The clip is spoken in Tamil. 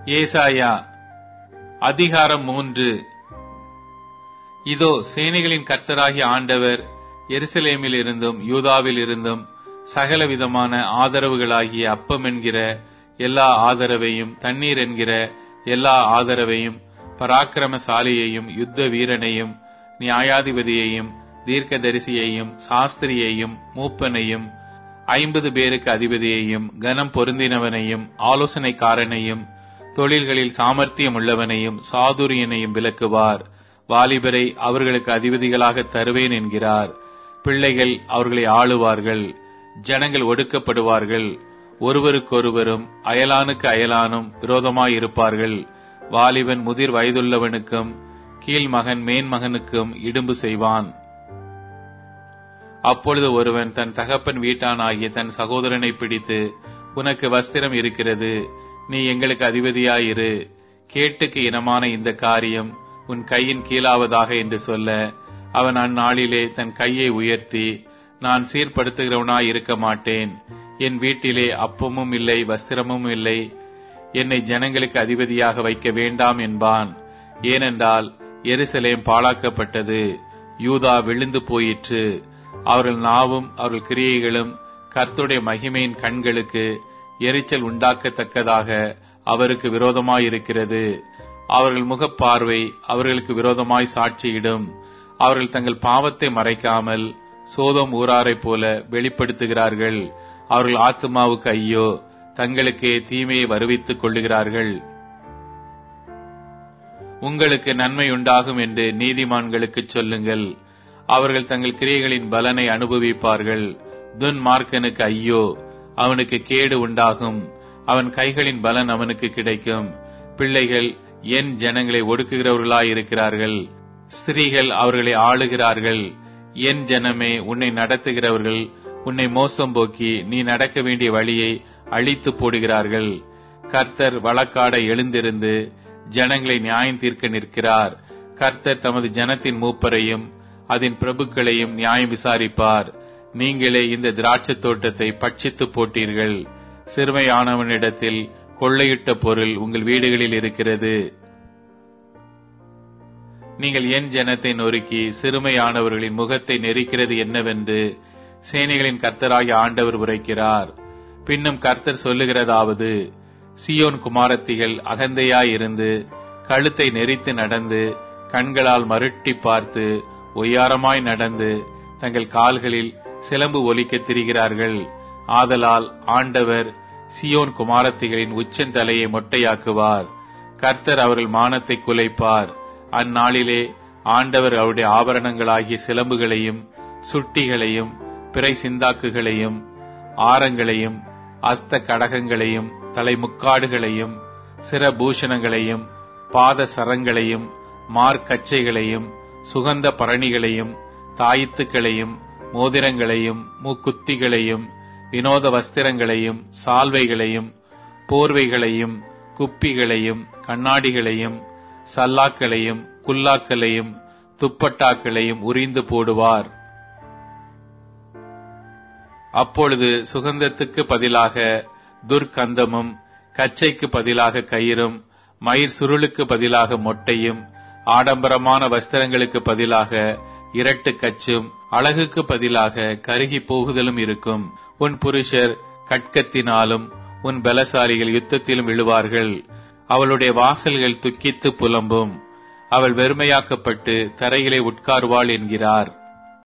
ஏசாயா அதிகாரம் 3. இதோ, சேனைகளின் கர்த்தராகிய ஆண்டவர் எருசலேமில் இருந்தும் யூதாவில் இருந்தும் சகலவிதமான ஆதரவுகளாகிய அப்பம் என்கிற எல்லா ஆதரவையும், தண்ணீர் என்கிற எல்லா ஆதரவையும், பராக்கிரமசாலியையும், யுத்த வீரனையும், நியாயாதிபதியையும், தீர்க்கதரிசியையும், சாஸ்திரியையும், மூப்பனையும், 50 பேருக்கு அதிபதியையும், கனம் பொருந்தினவனையும், ஆலோசனைக்காரனையும், தொழில்களில் சாமர்த்தியம் உள்ளவனையும், சாதுரியனையும் விலக்குவார். வாலிபரை அவர்களுக்கு அதிபதிகளாக தருவேன் என்கிறார். பிள்ளைகள் அவர்களை ஆளுவார்கள். ஜனங்கள் ஒடுக்கப்படுவார்கள். ஒருவருக்கொருவரும் அயலானுக்கு அயலானும் விரோதமாயிருப்பார்கள். வாலிபன் முதிர் வயதுள்ளவனுக்கும் கீழ்மகன் மேன்மகனுக்கும் இடும்பு செய்வான். அப்பொழுது ஒருவன் தன் தகப்பன் வீட்டானாகிய தன் சகோதரனை பிடித்து, உனக்கு வஸ்திரம் இருக்கிறது, நீ எங்களுக்கு அதிபதியாயிரு, கேட்டுக்கு இனமான இந்த காரியம் உன் கையின் கீழாவதாக என்று சொல்ல, அவன் அந்நாளிலே தன் கையை உயர்த்தி, நான் சீர்படுத்துகிறவனாய் இருக்க மாட்டேன், என் வீட்டிலே அப்பமும் இல்லை, வஸ்திரமும் இல்லை, என்னை ஜனங்களுக்கு அதிபதியாக வைக்க வேண்டாம் என்பான். ஏனென்றால் எருசலேம் பாழாக்கப்பட்டது, யூதா விழுந்து போயிற்று. அவர்கள் நாவும் அவர்கள் கிரியைகளும் கர்த்தருடைய மகிமையின் கண்களுக்கு எரிச்சல் உண்டாக்கத்தக்கதாக அவருக்கு விரோதமாயிருக்கிறது. அவர்கள் முகப்பார்வை அவர்களுக்கு விரோதமாய் சாட்சியிடும். அவர்கள் தங்கள் பாவத்தை மறைக்காமல் சோதோம் ஊராரைப் போல வெளிப்படுத்துகிறார்கள். அவர்கள் ஆத்துமாவுக்கு ஐயோ, தங்களுக்கே தீமையை வருவித்துக் கொள்ளுகிறார்கள். உங்களுக்கு நன்மை உண்டாகும் என்று நீதிமான்களுக்கு சொல்லுங்கள், அவர்கள் தங்கள் கிரியைகளின் பலனை அனுபவிப்பார்கள். துன்மார்க்கனுக்கு ஐயோ, அவனுக்கு கேடு உண்டாகும், அவன் கைகளின் பலன் அவனுக்கு கிடைக்கும். பிள்ளைகள் என் ஜனங்களை ஒடுக்குகிறவர்களாயிருக்கிறார்கள், ஸ்திரீகள் அவர்களை ஆளுகிறார்கள். என் ஜனமே, உன்னை நடத்துகிறவர்கள் உன்னை மோசம் போக்கி நீ நடக்க வேண்டிய வழியை அழித்து போடுகிறார்கள். கர்த்தர் வழக்காட எழுந்திருந்து ஜனங்களை நியாயம் தீர்க்க நிற்கிறார். கர்த்தர் தமது ஜனத்தின் மூப்பரையும் அதன் பிரபுக்களையும் நியாயம் விசாரிப்பார். நீங்களே இந்த திராட்சை தோட்டத்தை பட்சித்து போட்டீர்கள். சிறுமையானவனிடத்தில் கொள்ளையிட்ட பொருள் உங்கள் வீடுகளில் இருக்கிறது. நீங்கள் என் ஜனத்தை நொறுக்கி சிறுமையானவர்களின் முகத்தை நெரிக்கிறது என்னவென்று சேனைகளின் கர்த்தராகிய ஆண்டவர் உரைக்கிறார். பின்னும் கர்த்தர் சொல்லுகிறதாவது, சீயோன் குமாரத்திகள் அகந்தையாயிருந்து கழுத்தை நெரித்து நடந்து, கண்களால் மருட்டி பார்த்து, ஒய்யாரமாய் நடந்து, தங்கள் கால்களில் சிலம்பு ஒலிக்க திரிகிறார்கள். ஆதலால் ஆண்டவர் சீயோன் குமாரத்திகளின் உச்சந்தலையை மொட்டையாக்குவார். கர்த்தர் அவர்கள் மானத்தை குலைப்பார். அந்நாளிலே ஆண்டவர் அவருடைய ஆபரணங்களாகிய சிலம்புகளையும், சுட்டிகளையும், பிறை சிந்தாக்குகளையும், ஆரங்களையும், அஸ்த கடகங்களையும், தலைமுக்காடுகளையும், சிரபூஷணங்களையும், பாத சரங்களையும், மார்க்கச்சைகளையும், சுகந்த பரணிகளையும், தாயித்துக்களையும், மோதிரங்களையும், மூக்குத்திகளையும், வினோத வஸ்திரங்களையும், சால்வைகளையும், போர்வைகளையும், குப்பிகளையும், கண்ணாடிகளையும், சல்லாக்களையும், குல்லாக்களையும், துப்பட்டாக்களையும் உரிந்து போடுவார். அப்பொழுது சுகந்தத்துக்கு பதிலாக துர்க்கந்தமும், கச்சைக்கு பதிலாக கயிறும், மயிர் சுருளுக்கு பதிலாக மொட்டையும், ஆடம்பரமான வஸ்திரங்களுக்கு பதிலாக இரட்டு கச்சும், அழகுக்கு பதிலாக கருகி போகுதலும் இருக்கும். உன் புருஷர் கட்கத்தினாலும் உன் பலசாலிகள் யுத்தத்திலும் விழுவார்கள். அவளுடைய வாசல்கள் துக்கித்து புலம்பும். அவள் வெறுமையாக்கப்பட்டு தரையிலே உட்கார்வாள் என்கிறார்.